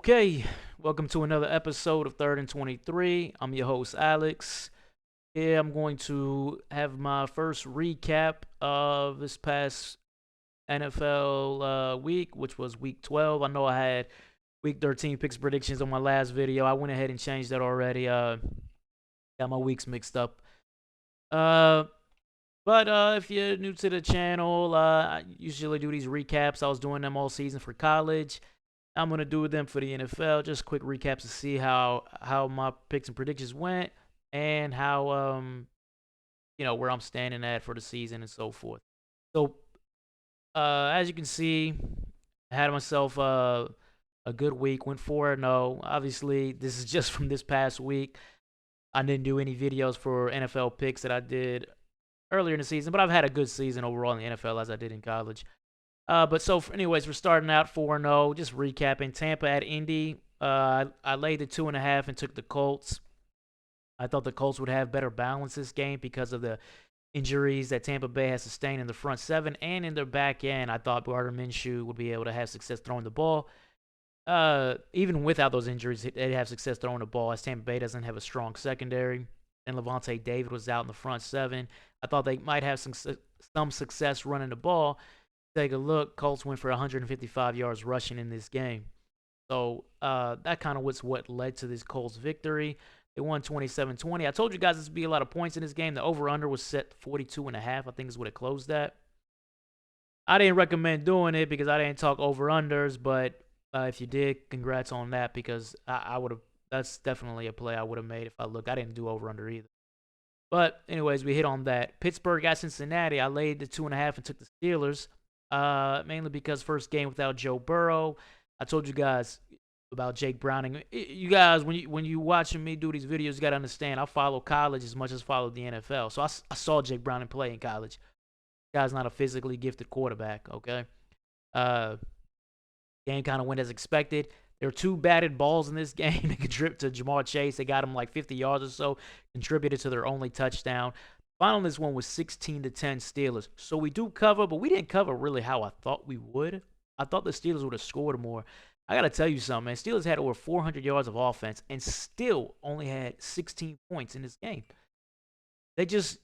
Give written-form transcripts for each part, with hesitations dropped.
Okay, welcome to another episode of Third and 23. I'm your host, Alex. Here I'm going to have my first recap of this past NFL week, which was week 12. I know I had week 13 picks predictions on my last video. I went ahead and changed that already. Got my weeks mixed up. Uh, but if you're new to the channel, I usually do these recaps. I was doing them all season for college. I'm gonna do them for the NFL. Just quick recaps to see how my picks and predictions went, and how where I'm standing at for the season and so forth. So as you can see, I had myself a good week. Went 4-0. Obviously, this is just from this past week. I didn't do any videos for NFL picks that I did earlier in the season, but I've had a good season overall in the NFL as I did in college. Anyways, we're starting out 4-0. Just recapping Tampa at Indy. I laid the 2.5 and took the Colts. I thought the Colts would have better balance this game because of the injuries that Tampa Bay has sustained in the front seven and in their back end. I thought Gardner Minshew would be able to have success throwing the ball. Even without those injuries, they'd have success throwing the ball as Tampa Bay doesn't have a strong secondary. And Levante David was out in the front seven. I thought they might have some success running the ball. Take a look, Colts went for 155 yards rushing in this game. So that kind of was what led to this Colts victory. They won 27-20. I told you guys this would be a lot of points in this game. The over-under was set 42.5, I think is what it closed at. I didn't recommend doing it because I didn't talk over-unders, but if you did, congrats on that because I would have. That's definitely a play I would have made if I look. I didn't do over-under either. But anyways, we hit on that. Pittsburgh at Cincinnati. I laid the 2.5 and took the Steelers. Mainly because first game without Joe Burrow. I told you guys about Jake Browning. You guys, when you watching me do these videos, you got to understand I follow college as much as follow the NFL. So I saw Jake Browning play in college. The guy's not a physically gifted quarterback, okay? Game kind of went as expected. There were two batted balls in this game that contributed to Jamar Chase. They got him like 50 yards or so, contributed to their only touchdown. Final this one was 16-10 Steelers. So we do cover, but we didn't cover really how I thought we would. I thought the Steelers would have scored more. I got to tell you something, man. Steelers had over 400 yards of offense and still only had 16 points in this game. They just,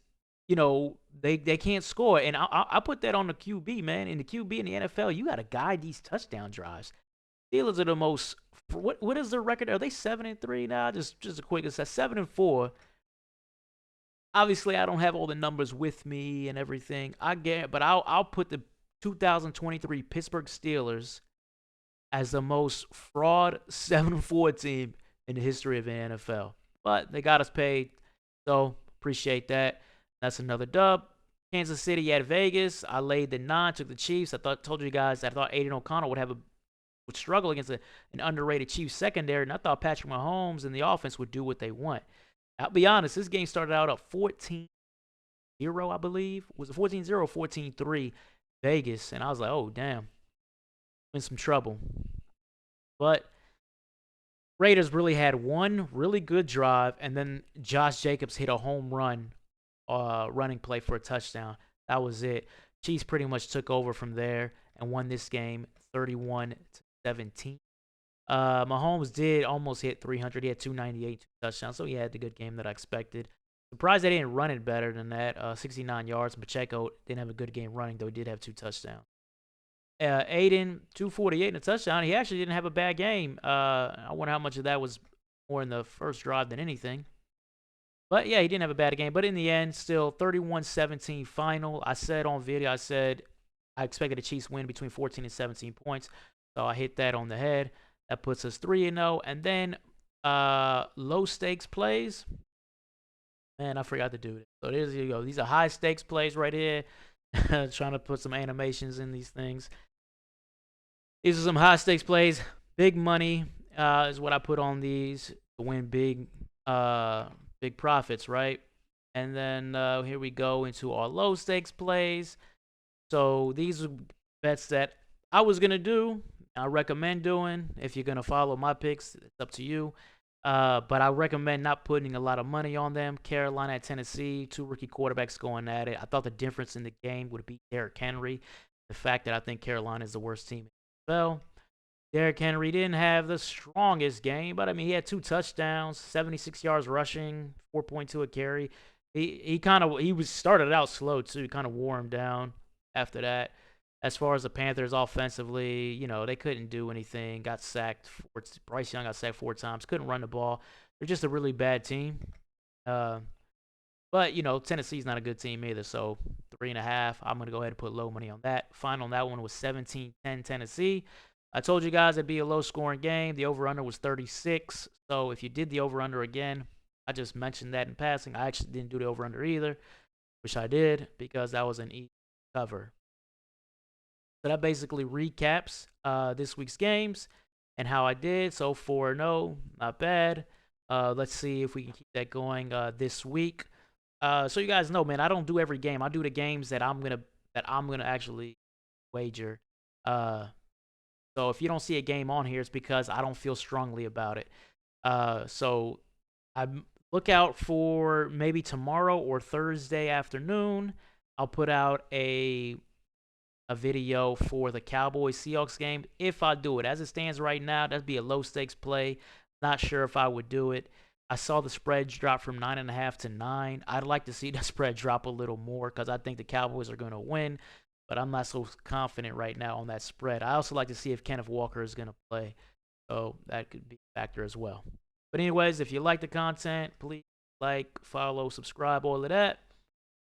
they can't score. And I put that on the QB, man. In the QB in the NFL, you got to guide these touchdown drives. Steelers are the most, what is their record? Are they 7-3 now? Just a quick, it's at 7-4. Obviously, I don't have all the numbers with me and everything. I get, but I'll put the 2023 Pittsburgh Steelers as the most fraud 7-4 team in the history of the NFL. But they got us paid, so appreciate that. That's another dub. Kansas City at Vegas. I laid the 9, took the Chiefs. Told you guys I thought Aiden O'Connell would struggle against an underrated Chiefs secondary, and I thought Patrick Mahomes and the offense would do what they want. I'll be honest, this game started out at 14-0, I believe. Was it 14-0 or 14-3 Vegas? And I was like, oh, damn. In some trouble. But Raiders really had one really good drive, and then Josh Jacobs hit a home run running play for a touchdown. That was it. Chiefs pretty much took over from there and won this game 31-17. Mahomes did almost hit 300. He had 298, 2 touchdowns, so he had the good game that I expected. Surprised they didn't run it better than that. 69 yards. Pacheco didn't have a good game running, though he did have 2 touchdowns. Aiden, 248 and a touchdown. He actually didn't have a bad game. I wonder how much of that was more in the first drive than anything. But, yeah, he didn't have a bad game. But in the end, still 31-17 final. I said on video, I expected the Chiefs win between 14 and 17 points. So I hit that on the head. That puts us 3-0. And then low stakes plays. Man, I forgot to do it. So there you go. These are high stakes plays right here. Trying to put some animations in these things. These are some high stakes plays. Big money is what I put on these to win big profits, right? And then here we go into our low stakes plays. So these are bets that I was going to do. I recommend doing. If you're going to follow my picks, it's up to you. But I recommend not putting a lot of money on them. Carolina at Tennessee, 2 rookie quarterbacks going at it. I thought the difference in the game would be Derrick Henry. The fact that I think Carolina is the worst team in the NFL. Derrick Henry didn't have the strongest game, but I mean, he had 2 touchdowns, 76 yards rushing, 4.2 a carry. He was started out slow too, kind of wore him down after that. As far as the Panthers offensively, they couldn't do anything. Got sacked. Bryce Young got sacked 4 times. Couldn't run the ball. They're just a really bad team. Uh, but Tennessee's not a good team either. So 3.5. I'm gonna go ahead and put low money on that. Final on that one was 17-10 Tennessee. I told you guys it'd be a low scoring game. The over under was 36. So if you did the over under again, I just mentioned that in passing. I actually didn't do the over under either. Wish I did because that was an easy cover. So that basically recaps this week's games and how I did. So 4-0, not bad. Let's see if we can keep that going this week. So you guys know, man, I don't do every game. I do the games that I'm gonna actually wager. So if you don't see a game on here, it's because I don't feel strongly about it. So I look out for maybe tomorrow or Thursday afternoon. I'll put out a video for the Cowboys Seahawks game if I do it. As it stands right now, that'd be a low stakes play. Not sure if I would do it. I saw the spread drop from 9.5 to 9. I'd like to see the spread drop a little more because I think the Cowboys are going to win, but I'm not so confident right now on that spread. I also like to see if Kenneth Walker is going to play, so that could be a factor as well. But anyways, if you like the content, please like, follow, subscribe, all of that.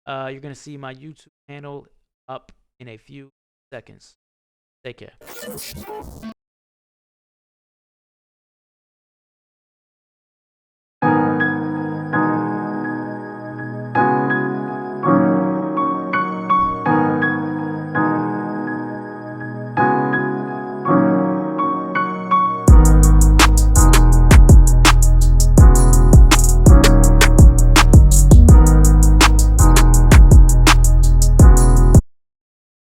You're going to see my YouTube channel up in a few seconds. Take care.